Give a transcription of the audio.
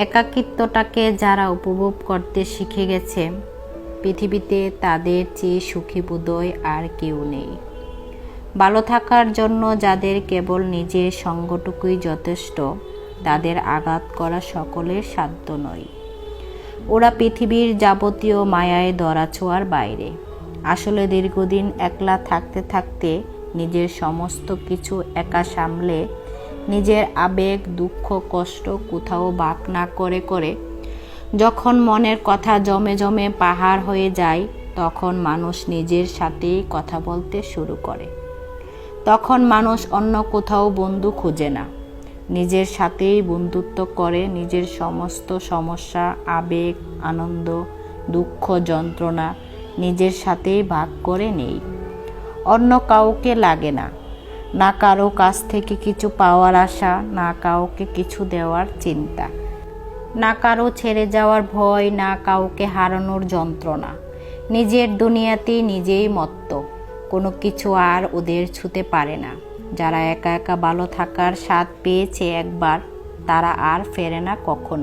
একাকিত্বটাকে যারা উপভোগ করতে শিখে গেছে, পৃথিবীতে তাদের চেয়ে সুখী বোধহয় আর কেউ নেই। ভালো থাকার জন্য যাদের কেবল নিজের সঙ্গটুকুই যথেষ্ট, তাদের আঘাত করা সকলের সাধ্য নয়। ওরা পৃথিবীর যাবতীয় মায়ায় ধরাছোঁয়ার বাইরে। আসলে দীর্ঘদিন একলা থাকতে থাকতে নিজের সমস্ত কিছু একা সামলে, নিজের আবেগ, দুঃখ, কষ্ট কোথাও ভাগ না করে করে যখন মনের কথা জমে জমে পাহাড় হয়ে যায়, তখন মানুষ নিজের সাথেই কথা বলতে শুরু করে। তখন মানুষ অন্য কোথাও বন্ধু খুঁজে না, নিজের সাথেই বন্ধুত্ব করে। নিজের সমস্ত সমস্যা, আবেগ, আনন্দ, দুঃখ, যন্ত্রণা নিজের সাথেই ভাগ করে নেই। অন্য কাউকে লাগে না, না কারো কাছ থেকে কিছু পাওয়ার আশা, না কাউকে কিছু দেওয়ার চিন্তা, না কারো ছেড়ে যাওয়ার ভয়, না কাউকে হারানোর যন্ত্রণা। নিজের দুনিয়াতেই নিজেই মত্ত, কোনো কিছু আর ওদের ছুঁতে পারে না। যারা একা একা ভালো থাকার স্বাদ পেয়েছে একবার, তারা আর ফেরে না কখনো।